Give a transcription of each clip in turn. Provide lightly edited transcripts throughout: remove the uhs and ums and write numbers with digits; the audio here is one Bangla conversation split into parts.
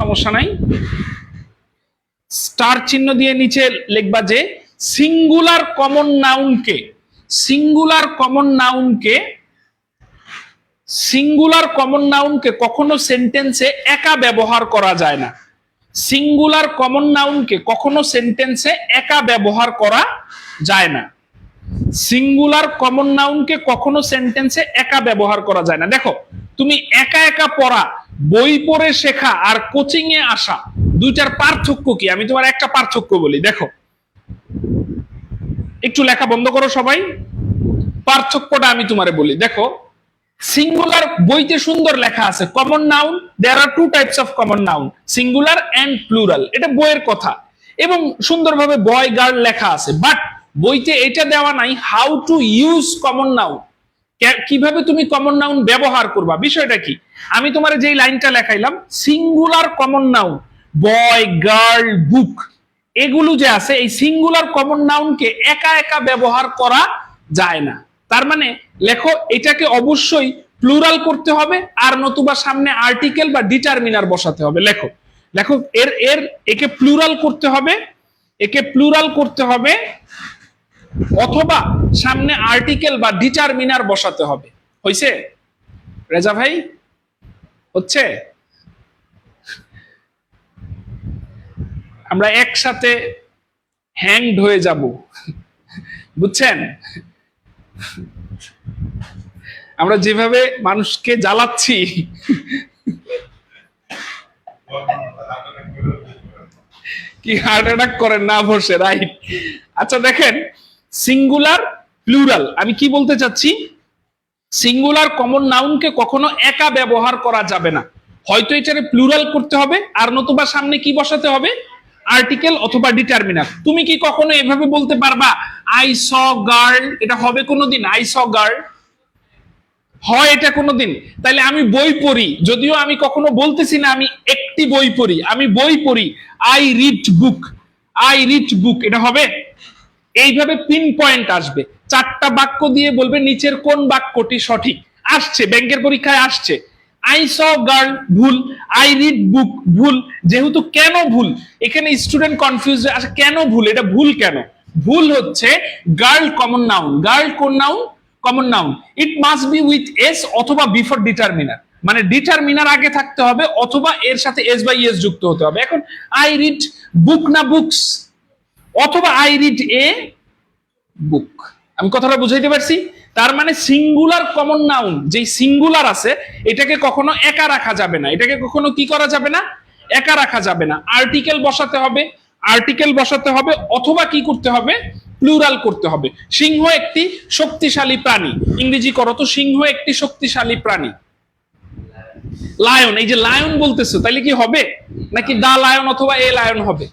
সমস্যা নাই। স্টার চিহ্ন দিয়ে নিচে লিখবা যে সিঙ্গুলার কমন নাউনকে কখনো সেন্টেন্সে একা ব্যবহার করা যায় না। সিঙ্গুলার কমন নাউনকে কখনো সেন্টেন্সে একা ব্যবহার করা যায় না। সিঙ্গুলার কমন নাউনকে কখনো সেন্টেন্সে একা ব্যবহার করা যায় না। দেখো, তুমি একা একা পড়া, বই পড়ে শেখা আর কোচিং এ আসা, দুইটার পার্থক্য কি? আমি তোমার একটা পার্থক্য বলি। দেখো, একটু লেখা বন্ধ করো সবাই, পার্থক্যটা আমি তোমারে বলি। দেখো, সিঙ্গুলার বইতে সুন্দর লেখা আছে common noun, there are two types of common noun, singular and plural. এটা বইয়ের কথা এবং সুন্দরভাবে বয় গার্ল লেখা আছে, বাট বইতে এটা দেওয়া নাই how to use common noun, কিভাবে তুমি কমন নাউন ব্যবহার করবা। বিষয়টা কি? আমি তোমার যেই লাইনটা লেখাইলাম, সিঙ্গুলার কমন নাউন, বয়, গার্ল, বুক, এগুলো যে আছে, এই সিঙ্গুলার কমন নাউনকে একা একা ব্যবহার করা যায় না। তার মানে লেখো, এটাকে অবশ্যই প্লুরাল করতে হবে, আর নতুবা সামনে আর্টিকেল বা ডিটারমিনার বসাতে হবে। লেখো লেখো একে প্লুরাল করতে হবে, অথবা সামনে আর্টিকেল বা ডিটারমিনার বসাতে হবে। হইছে রেজা ভাই? হচ্ছে? আমরা একসাথে হ্যাংড হয়ে যাব, বুঝছেন? আমরা যেভাবে মানুষকে জ্বালাচ্ছি, কি হার্ট অ্যাটাক করেন না বসে, রাইট? আচ্ছা দেখেন, সিঙ্গুলার প্লুরাল, আমি কি বলতে চাচ্ছি, সিঙ্গুলার কমন নাউনকে কখনো একা ব্যবহার করা যাবে না। হয়তো এটারে প্লুরাল করতে হবে, আর নতুবা সামনে কি বসাতে হবে? আর্টিকেল অথবা ডিটারমিনার। তুমি কি কখনো এভাবে বলতে পারবা আই স গার্ল? এটা হবে কোনোদিন? আই স গার্ল হয় এটা কোনোদিন? তাইলে আমি বই পড়ি, যদিও আমি কখনো বলতেছি না আমি একটি বই পড়ি, আমি বই পড়ি, আই রিড বুক, এটা হবে? এইভাবে পিন পয়েন্ট আসবে, চারটা বাক্য দিয়ে বলবে নিচের কোন বাক্যটি সঠিক। আসছে, ব্যাংকের পরীক্ষায় আসছে। আই স গার্ল ভুল, আই রিড বুক ভুল। যেহেতু কেন ভুল, এখানে স্টুডেন্ট কনফিউজ। আচ্ছা, কেন ভুল? এটা ভুল কেন? ভুল হচ্ছে গার্ল কমন নাউন, গার্ল কোন noun? Common noun. It must be with S অথবা বিফোর ডিটারমিনার, মানে ডিটারমিনার আগে থাকতে হবে অথবা এর সাথে এস বাই এস যুক্ত হতে হবে। এখন আই রিড বুক না বুকস, অথবা আই রিড এ বুক। আমি কথাটা বুঝাইতে পারছি? তার মানে সিঙ্গুলার কমন নাউন, যেই সিঙ্গুলার আছে, এটাকে কখনো একা রাখা যাবে না, এটাকে কখনো কি করা যাবে না? একা রাখা যাবে না। আর্টিকেল বসাতে হবে, অথবা কি করতে হবে? প্লুরাল করতে হবে। সিংহ একটি শক্তিশালী প্রাণী, ইংরেজি করো তো, সিংহ একটি শক্তিশালী প্রাণী। লায়ন, এই যে লায়ন বলতেছো, তাইলে কি হবে? নাকি দা লায়ন অথবা এ লায়ন হবে?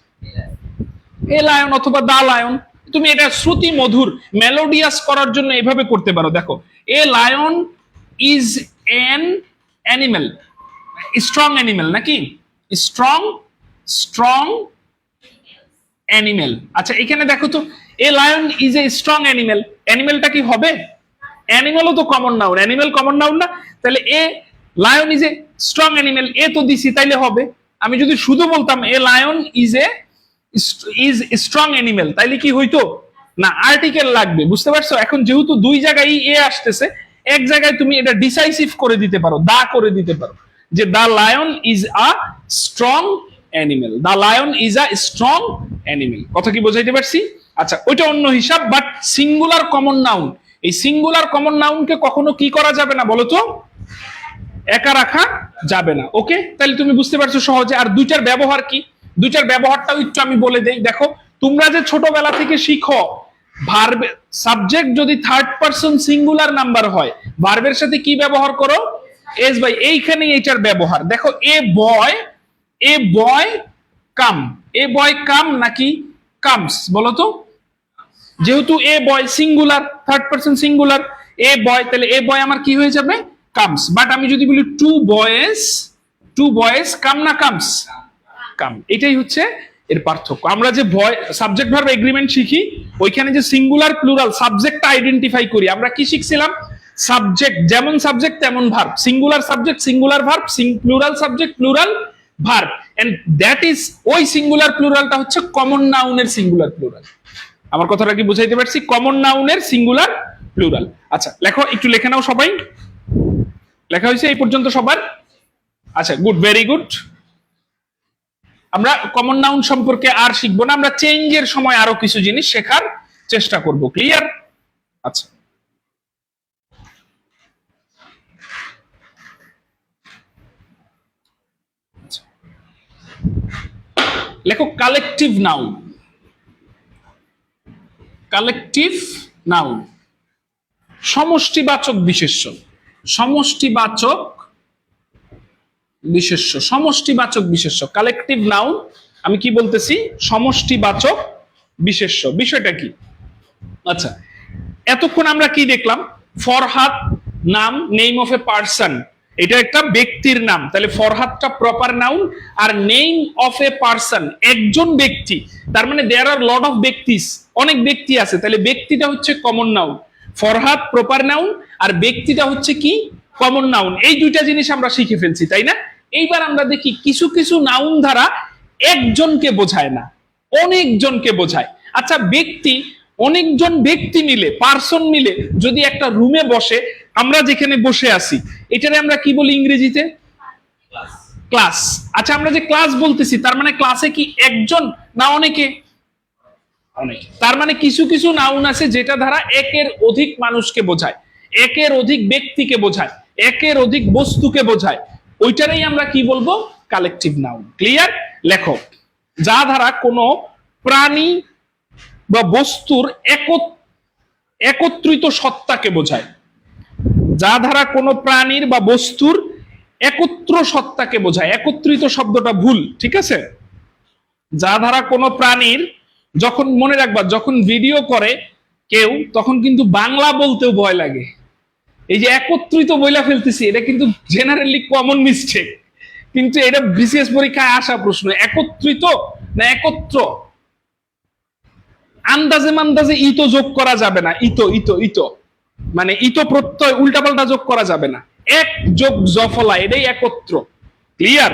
এ লায়ন অথবা দা লায়ন। তুমি এটা শ্রুতি মধুর, মেলোডিয়াস করার জন্য এভাবে করতে পারো। দেখো, a lion is an animal, strong animal, নাকি স্ট্রং অ্যানিমেল। আচ্ছা, এখানে দেখো তো, a lion is a strong animal, অ্যানিমেলটা কি হবে? অ্যানিমেলও তো common noun, animal common noun না? তাহলে a lion is a strong animal, a তো দিছি, তাইলে হবে। আমি যদি শুধু বলতাম a lion is strong animal, তাইলে কি হইতো? না, আর্টিকেল লাগবে, বুঝতে পারছো? এখন যেহেতু দুই জায়গায় এ আসতেছে, এক জায়গায় তুমি এটা ডিসাইসিভ করে দিতে পারো, দা করে দিতে পারো, যে the lion is a strong animal, the lion is a strong animal. কথা কি বোঝাইতে পারছি? আচ্ছা, ওইটা অন্য হিসাব, বাট সিঙ্গুলার কমন নাউন, এই সিঙ্গুলার কমন নাউনকে কখনো কি করা যাবে না বলো তো? একা রাখা যাবে না। ওকে, তাহলে তুমি বুঝতে পারছো সহজে। আর দুইটার ব্যবহার কি, দুইটার ব্যবহারটাও একটু আমি বলে দেই। দেখো, তোমরা যে ছোটবেলা থেকে শিখো, ভার্ব সাবজেক্ট যদি থার্ড পারসন সিঙ্গুলার নাম্বার হয়, ভার্বের সাথে কি ব্যবহার করো? এস বাই। এইখানে এইটার ব্যবহার দেখো, এ বয় কাম নাকি কামস বলো তো? যেহেতু এ বয় সিঙ্গুলার, থার্ড পারসন সিঙ্গুলার, এ বয়, তাহলে এ বয় আমার কি হয়ে যাবে? কামস। বাট আমি যদি বলি টু বয়েস কাম না কামস? কাম। এটাই হচ্ছে এর পার্থক্য। আমরা যে সাবজেক্ট ভার্ব এগ্রিমেন্ট শিখি, ওইখানে যে সিঙ্গুলার প্লুরাল সাবজেক্টটা আইডেন্টিফাই করি, আমরা কি শিখছিলাম? সাবজেক্ট যেমন সাবজেক্ট তেমন verb, singular subject singular verb, plural subject plural verb. And that is, ওই সিঙ্গুলার প্লুরালটা হচ্ছে কমন নাউনের সিঙ্গুলার প্লুরাল। আমার কথাটা কি বুঝাইতে পারছি? কমন নাউনের সিঙ্গুলার প্লুরাল। আচ্ছা লেখো, একটু লিখে নাও সবাই। লেখা হয়েছে এই পর্যন্ত সবার? আচ্ছা গুড, ভেরি গুড। আমরা কমন নাউন সম্পর্কে আর শিখবো না, আমরা চেঞ্জের সময় আরো কিছু জিনিস শেখার চেষ্টা করব। ক্লিয়ার? আচ্ছা লেখো কালেকটিভ নাউন। কালেকটিভ নাউন সমষ্টিবাচক বিশেষ্য। সমষ্টিবাচক বিশেষ্য, সমষ্টিবাচক বিশেষ্য। কালেকটিভ নাউন আমি কি বলতেছি? সমষ্টিবাচক বিশেষ্য। বিষয়টা কি? আচ্ছা এতক্ষণ আমরা কি দেখলাম? ফরহাদ নাম, নেম অফ এ পার্সন, এটা একটা ব্যক্তির নাম, তাহলে ফরহাদটা প্রপার নাউন। আর নেম অফ এ পার্সন, একজন ব্যক্তি, তার মানে দেয়ার আর লট অফ ব্যক্তিস, অনেক ব্যক্তি আছে, তাহলে ব্যক্তিটা হচ্ছে common noun. Farhad proper noun আর ব্যক্তিটা হচ্ছে কি? Common noun. এই দুইটা জিনিস আমরা শিখে ফেলছি, তাই না? এইবার আমরা দেখি কিছু কিছু নাউন দ্বারা একজনকে বোঝায় না, অনেকজনকে বোঝায়। আচ্ছা ব্যক্তি, অনেকজন ব্যক্তি মিলে, পার্সন মিলে যদি একটা রুমে বসে, আমরা যেখানে বসে আছি এটারে আমরা কি বলি ইংরেজিতে? ক্লাস। আচ্ছা আমরা যে ক্লাস বলতেছি, তার মানে ক্লাসে কি একজন না অনেকে? অনেকে। তার মানে কিছু কিছু নাউন আছে যেটা দ্বারা একের অধিক মানুষকে বোঝায়, একের অধিক ব্যক্তিকে বোঝায়, একের অধিক বস্তুকে বোঝায়, ওইটারই আমরা কি বলবো? Collective noun. ক্লিয়ার? লেখো, যা দ্বারা কোনো প্রাণী বা বস্তুর একত্রিত সত্তাকে বোঝায়। যা দ্বারা কোনো প্রাণীর বা বস্তুর একত্র সত্তাকে বোঝায়। একত্রিত শব্দটা ভুল, ঠিক আছে? যা দ্বারা কোনো প্রাণীর, যখন মনে রাখবা যখন ভিডিও করে কেউ তখন কিন্তু বাংলা বলতেও ভয় লাগে। এই যে একত্রিত বইলা ফেলতেছি, এটা কিন্তু জেনারেলি কমন মিস্টেক, কিন্তু এটা বিসিএস পরীক্ষায় আসা প্রশ্ন। একত্রিত না একত্র? আন্দাজে মান্দাজে ইতো যোগ করা যাবে না। ইতো ইতো ইতো মানে ইতো প্রত্যয় উল্টাপাল্টা যোগ করা যাবে না। এক যোগ জফলা, এটাই একত্র। ক্লিয়ার?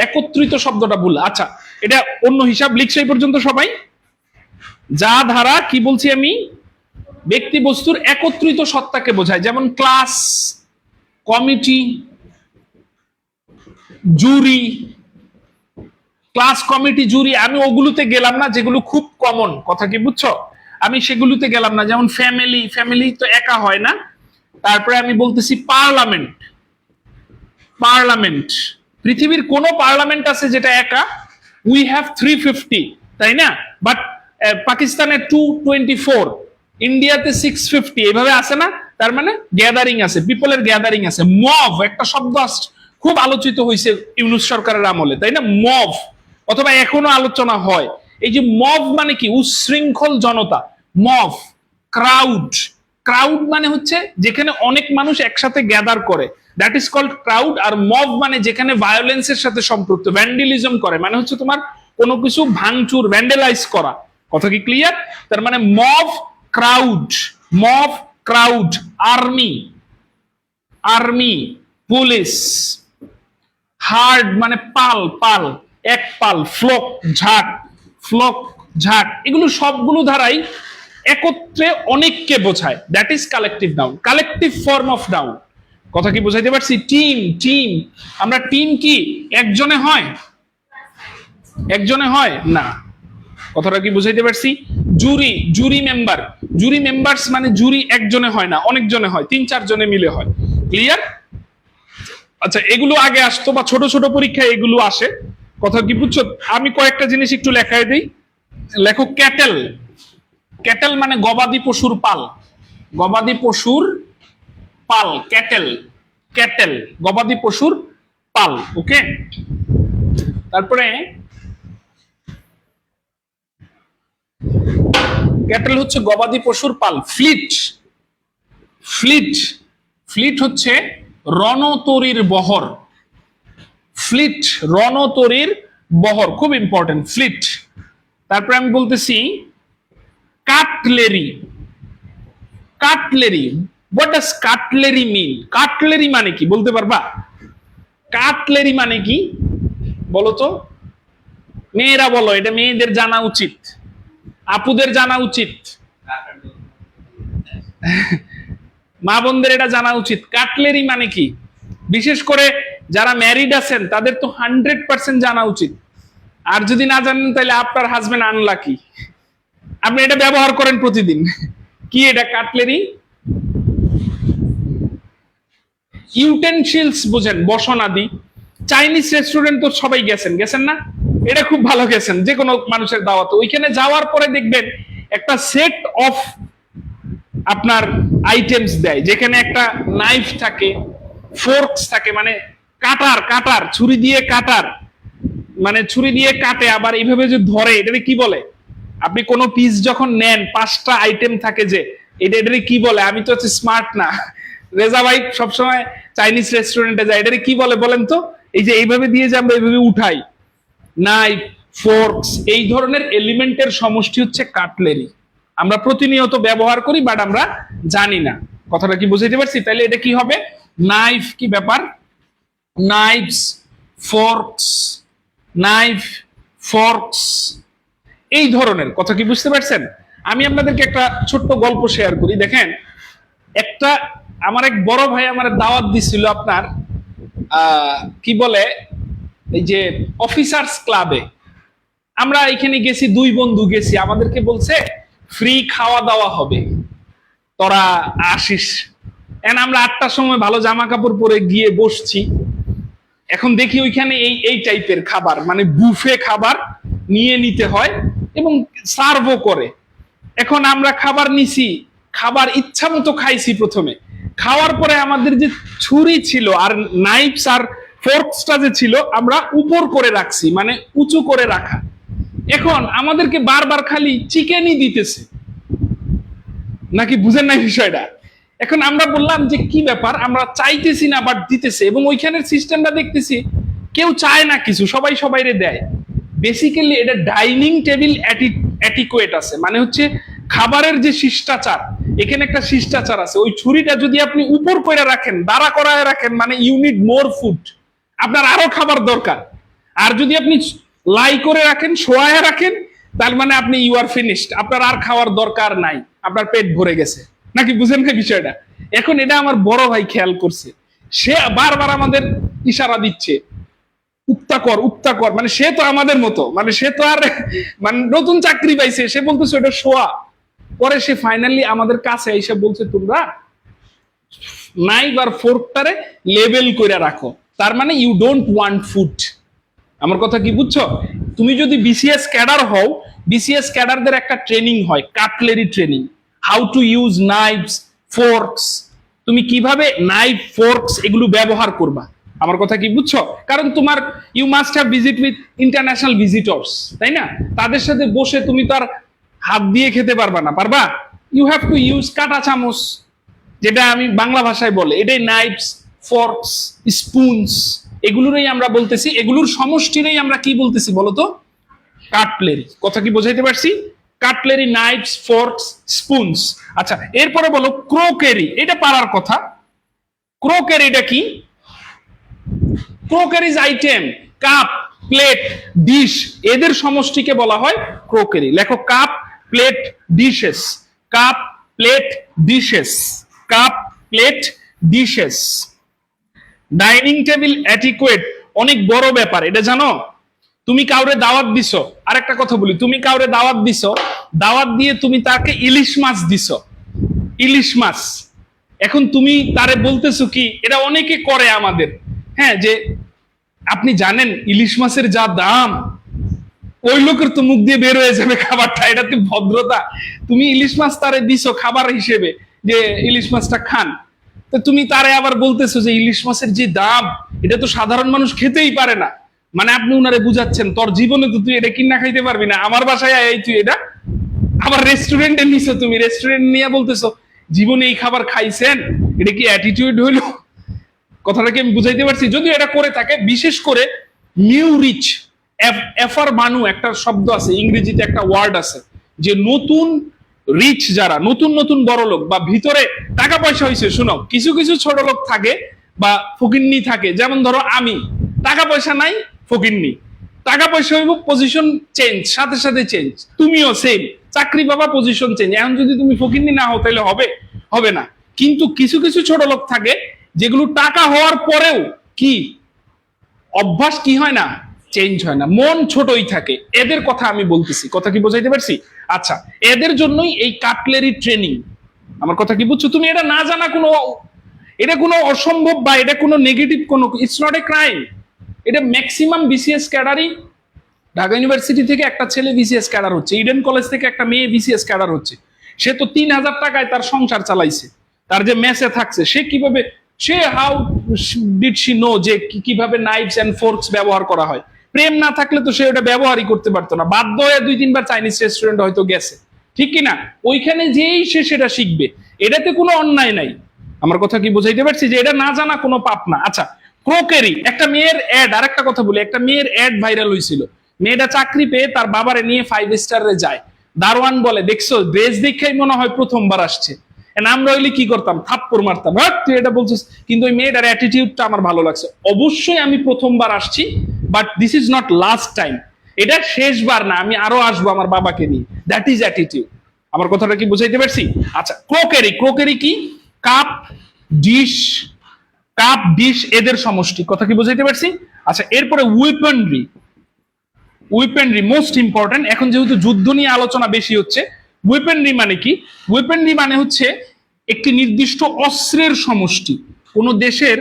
একত্রিত শব্দটা ভুল। আচ্ছা এটা অন্য হিসাব, লিখছে এই পর্যন্ত সবাই? যা ধারা কি বলছি আমি? ব্যক্তি বস্তুর একত্রিত সত্তাকে বোঝায়, যেমন ক্লাস, কমিটি, জুরি। ক্লাস, কমিটি, জুরি আমি ওগুলোতে গেলাম না যেগুলো খুব কমন, কথা কি বুঝছো? আমি সেগুলোতে গেলাম না। যেমন ফ্যামিলি, ফ্যামিলি তো একা হয় না। তারপরে আমি বলতেছি পার্লামেন্ট। পার্লামেন্ট, পৃথিবীর কোন পার্লামেন্ট আছে যেটা একা? উই হ্যাভ 350, তাই না? বাট পাকিস্তানে 224, ইন্ডিয়াতে 650, এইভাবে আছে না? তার মানে গ্যাদারিং আছে, পিপলের গ্যাদারিং আছে। মব একটা শব্দ খুব আলোচিত হয়েছে ইউনূস সরকারের আমলে, তাই না? মব, অথবা এখনো আলোচনা হয়। এই যে মব মানে কি? উচ্ছৃঙ্খল জনতা। Mob, crowd. ক্রাউড মানে হচ্ছে যেখানে অনেক মানুষ একসাথে গ্যাদার করে, দ্যাট ইজ কল্ড ক্রাউড। আর মব মানে যেখানে ভায়োলেন্সের সাথে সম্পৃক্ত, ভ্যান্ডালিজম করে, মানে হচ্ছে তোমার কোনো কিছু ভাঙচুর, ভ্যান্ডালাইজ করা। কথা কি ক্লিয়ার? তার মানে mob, crowd. Mob, crowd. Army, army, police. Hard মানে পাল, পাল, এক পাল। ফ্লোক, ঝাঁক, ফ্লোক, ঝাঁক। এগুলো সবগুলো ধারাই একত্রে অনেককে বোঝায়, that is collective noun, collective form of noun. কথা কি বুঝাইতে পারছি? টিম, টিম, আমরা টিম কি একজনে হয়? একজনে হয় না। কথাটা কি বুঝাইতে পারছি? জুরি, জুরি মেম্বার, জুরি মেম্বারস মানে জুরি একজনে হয় না, অনেকজনে হয়, 3-4 জনে মিলে হয়। ক্লিয়ার? আচ্ছা এগুলো আগে আসতো বা ছোট ছোট পরীক্ষায় এগুলো আসে। কথা কি বুঝছো? আমি কয়েকটা জিনিস একটু লেখায় দিই। লেখো ক্যাটেল। ক্যাটেল মানে গবাদি পশুর পাল। গবাদি পশুর পাল, ক্যাটেল। ক্যাটেল গবাদি পশুর পাল। ওকে, তারপরে ক্যাটেল হচ্ছে গবাদি পশুর পাল। ফ্লিট, ফ্লিট, ফ্লিট হচ্ছে রণতরীর বহর। ফ্লিট রণতরীর বহর, খুব ইম্পর্টেন্ট ফ্লিট। তারপরে আমি বলতেছি cutlery. Cutlery, what does cutlery mean? Cutlery মানে কি বলতে পারবা? কাটলেরি মানে কি? বলো তো, মেয়েরা বলো, এটা মেয়েদের জানা উচিত, আপুদের জানা উচিত, মা বোনদের এটা জানা উচিত। কাটলেরি মানে কি? বিশেষ করে যারা ম্যারিড আছেন তাদের তো 100% জানা উচিত। আর যদি না জানেন তাহলে আপনার হাজবেন্ড আনলাকি, আপনি এটা ব্যবহার করেন প্রতিদিন। কি এটা? কাটলেরি। ইউটেনসিলস বোঝেন, বসনাদি। চাইনিজ রেস্টুরেন্ট তো সবাই গেছেন, গেছেন না? এটা খুব ভালো গেছেন, যে কোনো মানুষের দাওয়াত, ওইখানে যাওয়ার পরে দেখবেন একটা সেট অফ আপনার আইটেমস দেয়, যেখানে একটা নাইফ থাকে, ফোর্কস থাকে, মানে কাটার ছুরি দিয়ে কাটার, মানে ছুরি দিয়ে কাটে, আবার এইভাবে যে ধরে, এটাকে কি বলে? আপনি কোনো পিস যখন নেন 5টা আইটেম থাকে, যে এটাকে কি বলে? আমি তো হচ্ছে স্মার্ট না, রেজা ভাই সবসময় চাইনিজ রেস্টুরেন্টে যায়, এটাকে কি বলে বলেন তো? এই যে এইভাবে দিয়ে যে আমরা এইভাবে উঠাই, নাইফ, ফোর্কস, এই ধরনের এলিমেন্টের সমষ্টি হচ্ছে কাটলেরি। আমরা প্রতিনিয়ত ব্যবহার করি, বাট আমরা জানি না। কথাটা কি বুঝাইতে পারছি? তাহলে এটা কি হবে? নাইফ, কি ব্যাপার? নাইফস, ফোর্কস, নাইফ, ফোর্কস, এই ধরনের কথা কি বুঝতে পারছেন? আমি আপনাদেরকে একটা ছোট্ট গল্প শেয়ার করি। দেখেন, একটা আমার এক বড় ভাই আমার দাওয়াত দিছিল আপনার কি বলে, এই যে অফিসার্স ক্লাবে। আমরা এখানে গেছি, 2 বন্ধু গেছি, আমাদেরকে বলছে ফ্রি খাওয়া দাওয়া হবে, তোরা আসিস। এন্ড আমরা 8টার সময় ভালো জামা কাপড় পরে গিয়ে বসছি। এখন দেখি ওইখানে এই টাইপের খাবার, মানে বুফে খাবার নিয়ে নিতে হয় এবং সার্ভও করে। এখন আমরা খাবার নিছি, খাবার ইচ্ছা মতো খাইছি। প্রথমে খাওয়ার পরে আমাদের যে ছুরি ছিল আর নাইফস আর ফোর্কসটা যে ছিল, আমরা উপর করে রাখছি, মানে উঁচু করে রাখা। এখন আমাদেরকে বারবার খালি চিকেনই দিতেছে, নাকি বুঝেন না বিষয়টা? এখন আমরা বললাম যে কি ব্যাপার, আমরা চাইতেছি না বাট দিতেছে, এবং ওইখানের সিস্টেমটা দেখতেছি কেউ চায় না কিছু, সবাই সবাইরে দেয়। বেসিক্যালি এটা ডাইনিং টেবিল অ্যাটিকুয়েট আছে, মানে হচ্ছে খাবারের যে শিষ্টাচার, এখানে একটা শিষ্টাচার আছে। ওই ছুরিটা যদি আপনি উপর করে রাখেন, দাঁড়া করায় রাখেন, মানে ইউ নিড মোর ফুড, আপনার আরো খাবার দরকার। আর যদি আপনি লাই করে রাখেন, শোয়ায় রাখেন, তার মানে আপনি ইউ আর ফিনিশড, আপনার আর খাওয়ার দরকার নাই, আপনার পেট ভরে গেছে। নাকি বুঝেন না বিষয়টা? এখন এটা আমার বড় ভাই খেয়াল করছে, সে বারবার আমাদের ইশারা দিচ্ছে, উক্তা কর, মানে সে তো আমাদের মতো, মানে সে তো আর মানে নতুন চাকরি পাইছে, সে বলতেছে এটা শোয়া। পরে সে ফাইনালি আমাদের কাছে এসে বলছে, তোমরা নাইফ আর ফোর্কটারে লেবেল করে রাখো, তার মানে ইউ ডোন্ট ওয়ান্ট ফুড। আমার কথা কি বুঝছো? তুমি যদি বিসিএস ক্যাডার হও, বিসিএস ক্যাডারদের একটা ট্রেনিং হয়, cutlery training, how to use Knives, Forks, তুমি কিভাবে নাইফ, ফোর্কস এগুলো ব্যবহার করবা। আমার কথা কি বুঝছো? কারণ তোমার you must have visit with international visitors, তাই না? তাদের সাথে বসে তুমি তো আর হাত দিয়ে খেতে পারবা না, পারবা? ইউ হ্যাভ টু ইউজ কাঁটা চামচ, যেটা আমি বাংলা ভাষায় বলে, এটাই নাইফস, ফোর্কস, স্পুনস, এগুলোরই আমরা বলতেছি, এগুলোর সমষ্টিরই আমরা কি বলতেছি বলতো? কাটলেরি। কথা কি বোঝাইতে পারছি? Cutlery, Knives, Forks, spoons. আচ্ছা, এরপরে বলো ক্রোকেরি, এটা পারার কথা। ক্রোকেরিটা কি? ক্রোকেরিজ আইটেম, কাপ, প্লেট, ডিশ, এদের সমষ্টিকে বলা হয় ক্রোকেরি। লেখো cup, plate, dishes, cup, plate, dishes, cup, plate, dishes. Dining table অ্যাটিকুয়েট অনেক বড় ব্যাপার, এটা জানো? তুমি কাউরে দাওয়াত দিছো, আরেকটা কথা বলি, তুমি কাউরে দাওয়াত দিছো, দাওয়াত দিয়ে তুমি তাকে ইলিশ মাছ দিছো, ইলিশ মাছ। এখন তুমি তারে বলতেছো কি, এটা অনেকে করে আমাদের, হ্যাঁ, যে আপনি জানেন ইলিশ মাছের যা দাম, ওই লোকের তো মুখ দিয়ে বের হয়ে যাবে খাবারটা, এটা তো ভদ্রতা। তুমি ইলিশ মাছ তারে দিছো খাবার হিসেবে, যে ইলিশ মাছটা খান, তো তুমি তারে আবার বলতেছো যে ইলিশ মাছের যে দাম, এটা তো সাধারণ মানুষ খেতেই পারে না। মানে আপনি উনারে বুঝাচ্ছেন তোর জীবনে তো তুই এটা কিনা খাইতে পারবি না, আমার বাসায় এই তুই এটা আবার রেস্টুরেন্টে নিছো, তুমি রেস্টুরেন্ট নিয়ে বলতেছো জীবনে এই খাবার খাইছেন, এটা কি অ্যাটিটিউড হইলো? কথাটাকে আমি বুঝাইতে পারছি? যদিও এটা করে থাকে, বিশেষ করে নিউ রিচ, এফার মানু একটা শব্দ আছে ইংরেজিতে, একটা ওয়ার্ড আছে, যে নতুন রিচ, যারা নতুন নতুন বড় লোক বা ভিতরে টাকা পয়সা হয়েছে। শোনো, কিছু কিছু ছোট লোক থাকে বা ফকিন্নি থাকে, যেমন ধরো আমি, টাকা পয়সা নাই, ফকিন্নি। টাকা পয়সা হইব, পজিশন চেঞ্জ, সাথে সাথে চেঞ্জ। তুমিও সেম, চাকরি পাবা, পজিশন চেঞ্জ। এখন যদি তুমি ফকিন্নি না হও তাহলে হবে? হবে না। কিন্তু কিছু কিছু ছোট লোক থাকে যেগুলো টাকা হওয়ার পরেও কি অভ্যাস কি হয় না, চেঞ্জ হয় না, মন ছোটই থাকে। এদের কথা আমি বলতেছি, কথা কি বোঝাইতে পারছি? আচ্ছা, এদের জন্যই এই কাটলেরি ট্রেনিং। আমার কথা কি বুঝছো? তুমি এটা না জানা কোনো, এটা কোনো অসম্ভব বা এটা কোনো নেগেটিভ কোনো, ইটস নট এ ক্রাইম। এটা ম্যাক্সিমাম বিসিএস ক্যাডারই, ঢাকা ইউনিভার্সিটি থেকে একটা ছেলে বিসিএস ক্যাডার হচ্ছে, ইডেন কলেজ থেকে একটা মেয়ে বিসিএস ক্যাডার হচ্ছে। সে তো 3,000 টাকায় তার সংসার চালাইছে। তার যে মেসে থাকছে, সে কিভাবে, say how did she no যে কিভাবে নাইফস এন্ড ফোর্কস ব্যবহার করা হয়? প্রেম না থাকলে তো সে ওটা ব্যবহারই করতে পারতো না, বাধ্য হয়ে 2-3 বার চাইনিজ রেস্টুরেন্ট হয়তো গেছে, ঠিক কিনা? ওইখানে যেই সে সেটা শিখবে, এটাতে কোনো অন্যায় নাই। আমার কথা কি বোঝাইতে পারছি যে এটা না জানা কোনো পাপ না। আচ্ছা, ক্রোকেরি, একটা মেয়ের অ্যাড, আর একটা কথা বলি, একটা মেয়ের অ্যাড ভাইরাল হয়েছিল। মেয়েটা চাকরি পেয়ে তার বাবারে নিয়ে 5 স্টারে যায়। দারোয়ান বলে, দেখছো ড্রেস দেখেই মনে হয় প্রথমবার আসছে। আমরা হইলে কি করতাম, থাপ্পড় মারতাম, হ্যাঁ তুই এটা বলছিস। কিন্তু ওই মেয়েটার অ্যাটিটিউডটা আমার ভালো লাগছে। অবশ্যই আমি প্রথমবার আসছি, but this is not last time. এটা শেষবার না, আমি আরো আসবো আমার বাবাকে নিয়ে। That is attitude. আমার কথাটা কি বুঝাইতে পারছি? আচ্ছা, ক্রোকেরি, ক্রোকেরি কি? কাপ, ডিশ, কাপ, ডিশ এদের সমষ্টি। কথা কি বুঝাইতে পারছি? আচ্ছা, এরপরে উইপনরি। উইপেনরি মোস্ট ইম্পর্টেন্ট। এখন যেহেতু যুদ্ধ নিয়ে আলোচনা বেশি হচ্ছে, উইপেনরি মানে কি? উইপেনরি মানে হচ্ছে একটি নির্দিষ্ট অস্ত্রের সমষ্টি। কোন দেশের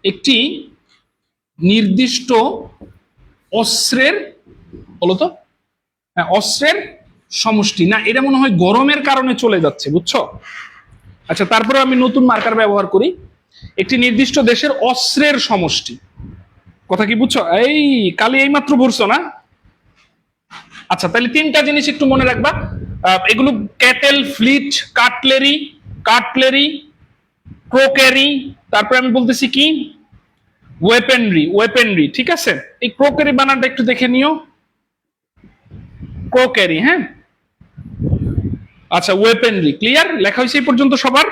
একটি নির্দিষ্ট অস্ত্রের, বলতো, হ্যাঁ, অস্ত্রের সমষ্টি। না, এটা মনে হয় গরমের কারণে চলে যাচ্ছে, বুঝছো? আচ্ছা, তারপরে আমি নতুন মার্কার ব্যবহার করি। একটি নির্দিষ্ট দেশের অস্ত্রের সমষ্টি। কথা কি বুঝছো? এই কালি এই মাত্র পড়ছো না? আচ্ছা, তাহলে 3টা জিনিস একটু মনে রাখবা। এগুলো ক্যাটেল, ফ্লিট, কাটলেরি, কাটলেরি, ক্রোকেরি, তারপরে আমি বলতেছি কি, ওয়েপেনরি, ওয়েপেনরি। ঠিক আছে, এই ক্রোকেরি বানানটা একটু দেখে নিও, ক্রোকেরি। হ্যাঁ, আচ্ছা, ওয়েপেনরি ক্লিয়ার, লেখা হয়েছে এই পর্যন্ত সবার?